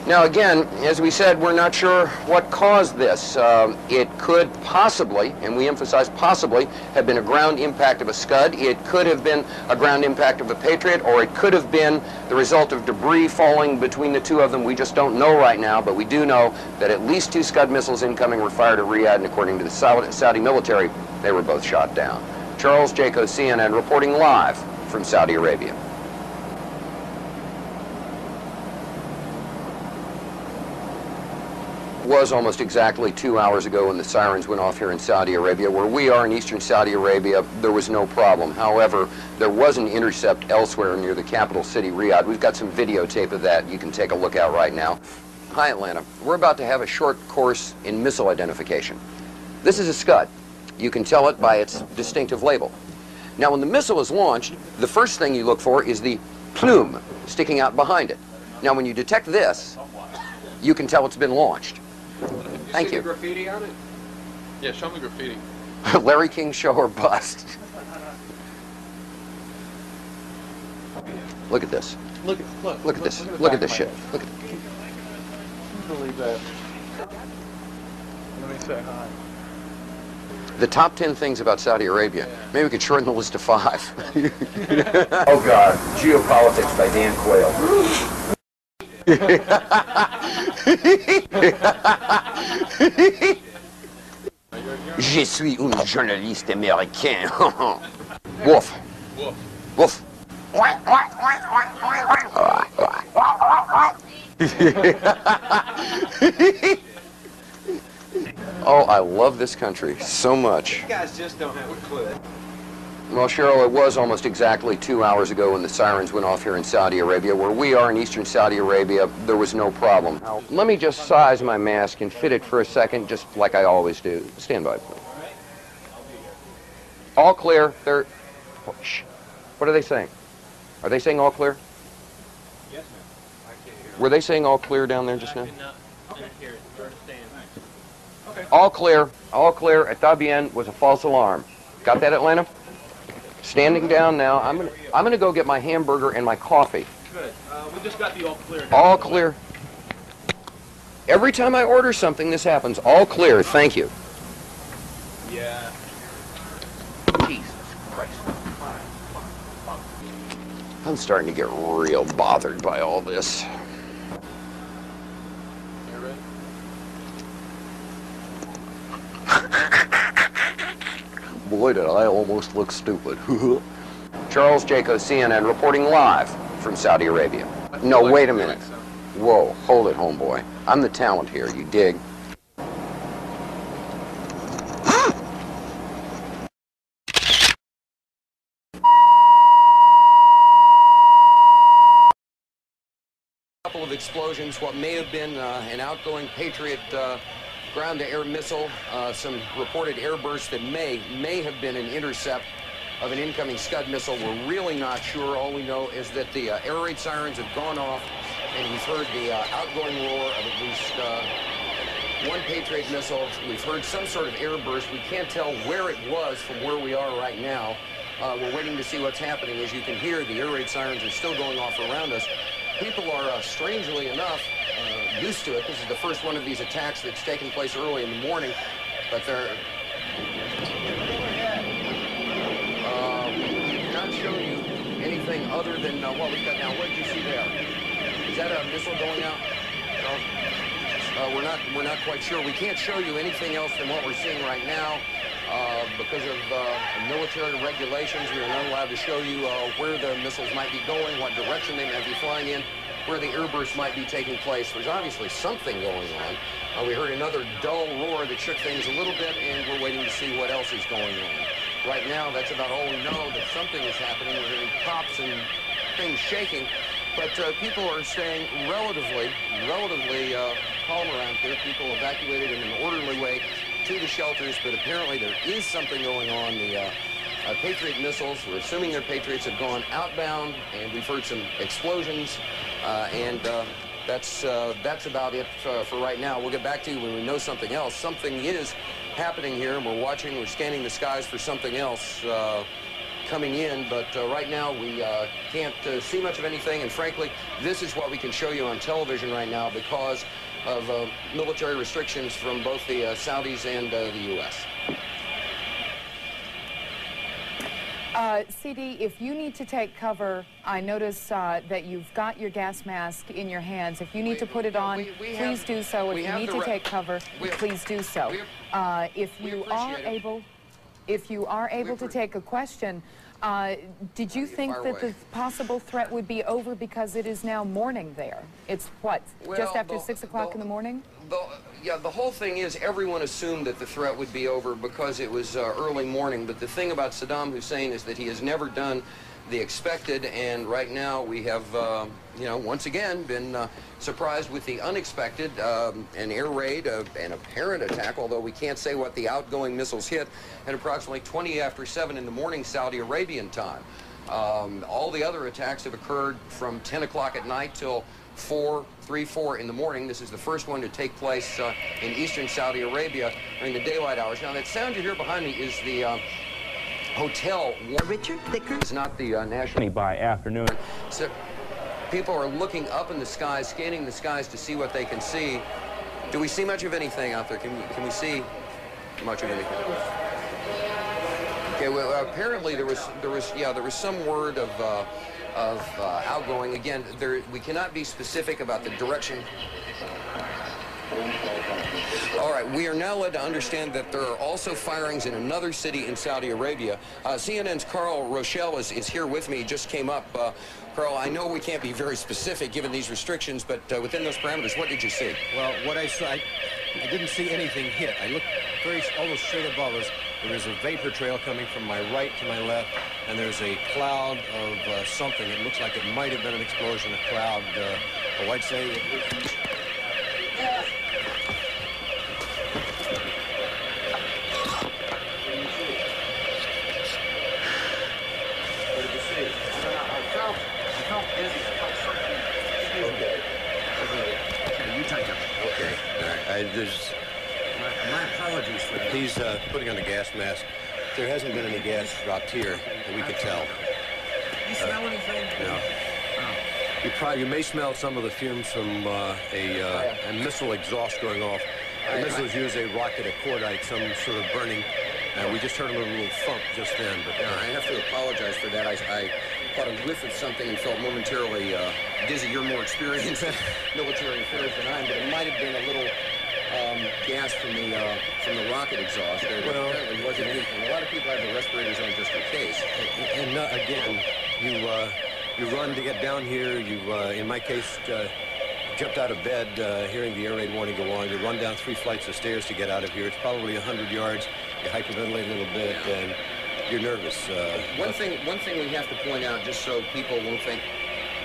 Now again, as we said, we're not sure what caused this. It could possibly, and we emphasize possibly, have been a ground impact of a Scud. It could have been a ground impact of a Patriot, or it could have been the result of debris falling between the two of them. We just don't know right now, but we do know that at least 2 Scud missiles incoming were fired at Riyadh, and according to the Saudi military, they were both shot down. Charles Jaco, CNN, reporting live from Saudi Arabia. Was almost exactly 2 hours ago when the sirens went off here in Saudi Arabia. Where we are in eastern Saudi Arabia, there was no problem. However, there was an intercept elsewhere near the capital city, Riyadh. We've got some videotape of that you can take a look at right now. Hi, Atlanta. We're about to have a short course in missile identification. This is a Scud. You can tell it by its distinctive label. Now, when the missile is launched, the first thing you look for is the plume sticking out behind it. Now, when you detect this, you can tell it's been launched. Thank you. Graffiti on it? Yeah, show me graffiti. Larry King show or bust. Look at this. Look at this. Look at this shit. Look at. Can you believe that? Let me say hi. The top 10 things about Saudi Arabia. Maybe we could shorten the list to 5. Oh God, Geopolitics by Dan Quayle. Je suis un journaliste américain. Wolf. Wolf. Wolf. Oh, I love this country so much. You guys just don't have a clue. Well, Cheryl, it was almost exactly 2 hours ago when the sirens went off here in Saudi Arabia. Where we are in eastern Saudi Arabia, there was no problem. Now, let me just size my mask and fit it for a second, just like I always do. Stand by, please. All clear. They're... Oh, shh. What are they saying? Are they saying all clear? Yes, ma'am. I can't hear. Were they saying all clear down there just now? Okay. All clear. All clear. Está bien was a false alarm. Got that, Atlanta? Standing down now. I'm gonna go get my hamburger and my coffee. Good. We just got the all clear. All clear. Every time I order something, this happens. All clear. Thank you. Yeah. Jesus Christ. I'm starting to get real bothered by all this. You ready? Boy, did I almost look stupid. Charles Jaco, CNN, reporting live from Saudi Arabia. No, wait a minute. Whoa, hold it, homeboy. I'm the talent here, you dig? A couple of explosions, what may have been an outgoing Patriot ground-to-air missile, some reported airbursts that may have been an intercept of an incoming Scud missile. We're really not sure. All we know is that the air raid sirens have gone off, and we've heard the outgoing roar of at least one Patriot missile. We've heard some sort of airburst. We can't tell where it was from where we are right now. We're waiting to see what's happening. As you can hear, the air raid sirens are still going off around us. People are, strangely enough, used to it. This is the first one of these attacks that's taken place early in the morning, but they're... not show you anything other than what we've got now. What did you see there? Is that a missile going out? No. We're not quite sure. We can't show you anything else than what we're seeing right now. Because of military regulations, we are not allowed to show you where the missiles might be going, what direction they might be flying in, where the airbursts might be taking place. There's obviously something going on. We heard another dull roar that shook things a little bit, and we're waiting to see what else is going on. Right now, that's about all we know, that something is happening. We're hearing pops and things shaking, but people are staying relatively calm around here. People evacuated in an orderly way to the shelters, but apparently there is something going on. The Patriot missiles, we're assuming they're Patriots, have gone outbound, and we've heard some explosions, and that's about it for right now. We'll get back to you when we know something else. Something is happening here, and we're scanning the skies for something else. coming in, but right now we can't see much of anything, and frankly, this is what we can show you on television right now because of military restrictions from both the Saudis and the U.S. CD, if you need to take cover, I notice that you've got your gas mask in your hands. If you need to put it on, please do so. If you need to take cover, please do so. If you are able to take a question, did you think that the possible threat would be over because it is now morning there? It's what, just after 6 o'clock in the morning? Yeah, the whole thing is everyone assumed that the threat would be over because it was early morning, but the thing about Saddam Hussein is that he has never done the expected, and right now we have, you know, once again been surprised with the unexpected, an air raid, an apparent attack, although we can't say what the outgoing missiles hit, at approximately 20 after 7 in the morning Saudi Arabian time. All the other attacks have occurred from 10 o'clock at night till 3, 4 in the morning. This is the first one to take place in eastern Saudi Arabia during the daylight hours. Now, that sound you hear behind me is the hotel. Richard Thicker. It's not the national. By afternoon. So people are looking up in the skies, scanning the skies to see what they can see. Do we see much of anything out there? Can we see much of anything? Okay. Well, apparently there was some word of outgoing. Again, we cannot be specific about the direction. All right, we are now led to understand that there are also firings in another city in Saudi Arabia. CNN's Carl Rochelle is here with me. He just came up. Carl, I know we can't be very specific given these restrictions, but within those parameters, what did you see? Well, what I saw, I didn't see anything hit. I looked almost straight above us. There is a vapor trail coming from my right to my left, and there's a cloud of something. It looks like it might have been an explosion, a cloud. I'd say it was... My apologies for that. He's putting on a gas mask. There hasn't been any gas dropped here that we could tell. You smell anything? No. Oh. You may smell some of the fumes from a missile exhaust going off. The missiles use a rocket, a cordite, some sort of burning. We just heard a little thump just then. But yeah, I have to apologize for that. I caught a whiff of something and felt momentarily dizzy. You're more experienced in military affairs than I am, but it might have been a little gas from the rocket exhaust. There apparently wasn't anything. A lot of people have the respirators on just in case. And again, you run to get down here. You, in my case, jumped out of bed hearing the air raid warning go on. You run down 3 flights of stairs to get out of here. It's probably 100 yards. You hyperventilate a little bit, and you're nervous. One thing we have to point out, just so people won't think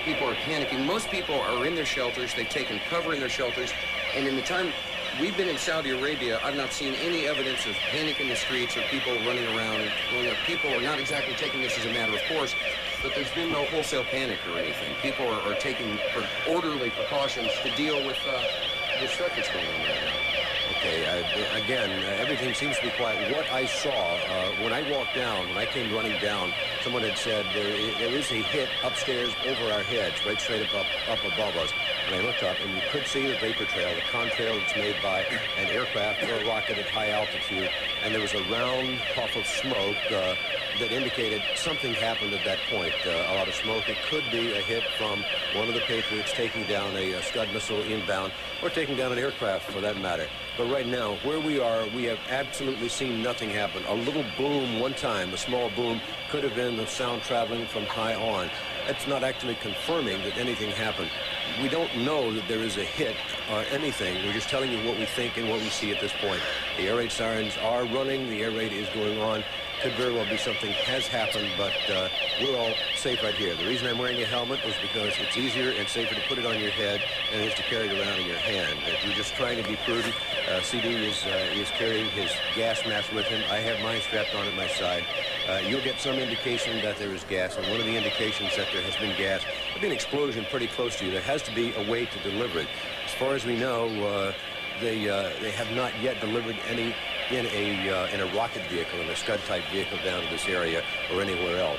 people are panicking. Most people are in their shelters. They've taken cover in their shelters, and in the time we've been in Saudi Arabia, I've not seen any evidence of panic in the streets or people running around and going up. People are not exactly taking this as a matter of course, but there's been no wholesale panic or anything. People are taking orderly precautions to deal with the stuff that's going on right now. Okay, again, everything seems to be quiet. What I saw when I walked down, when I came running down, someone had said there is a hit upstairs over our heads, right straight up above us. And I looked up, and you could see the vapor trail, the contrail that's made by an aircraft or a rocket at high altitude. And there was a round puff of smoke that indicated something happened at that point. A lot of smoke. It could be a hit from one of the Patriots taking down a Scud missile inbound, or taking down an aircraft for that matter. But right now, where we are, we have absolutely seen nothing happen. A little boom one time, a small boom, could have been the sound traveling from high on. That's not actually confirming that anything happened. We don't know that there is a hit or anything. We're just telling you what we think and what we see at this point. The air raid sirens are running. The air raid is going on. Could very well be something has happened, but we're all safe right here. The reason I'm wearing a helmet is because it's easier and safer to put it on your head than it is to carry it around in your hand. If you're just trying to be prudent, CD is carrying his gas mask with him. I have mine strapped on at my side. You'll get some indication that there is gas, and one of the indications that there has been gas, there'll be an explosion pretty close to you. There has to be a way to deliver it. As far as we know, they have not yet delivered any in a rocket vehicle, in a Scud-type vehicle down to this area or anywhere else.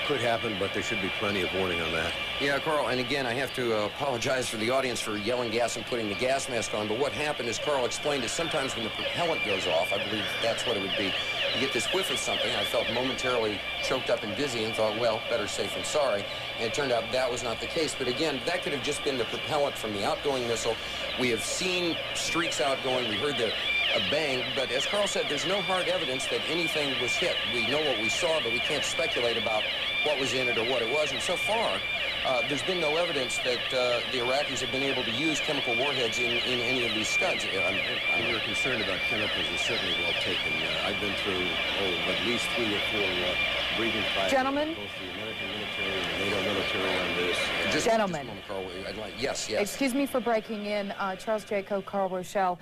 Could happen, but there should be plenty of warning on that. Yeah, Carl, and again, I have to apologize for the audience for yelling gas and putting the gas mask on, but what happened, as Carl explained, is sometimes when the propellant goes off, I believe that's what it would be, you get this whiff of something. I felt momentarily choked up and dizzy and thought, well, better safe than sorry. And it turned out that was not the case. But again, that could have just been the propellant from the outgoing missile. We have seen streaks outgoing. We heard a bang, but as Carl said, there's no hard evidence that anything was hit. We know what we saw, but we can't speculate about what was in it or what it was. And so far, there's been no evidence that the Iraqis have been able to use chemical warheads in any of these Scuds. We were concerned about chemicals is certainly well taken. I've been through, at least 3 or 4 briefing classes. Gentlemen? Both the American military and the NATO military on this. Gentlemen. Just a moment, Carl. Yes. Excuse me for breaking in. Charles Jaco, Carl Rochelle.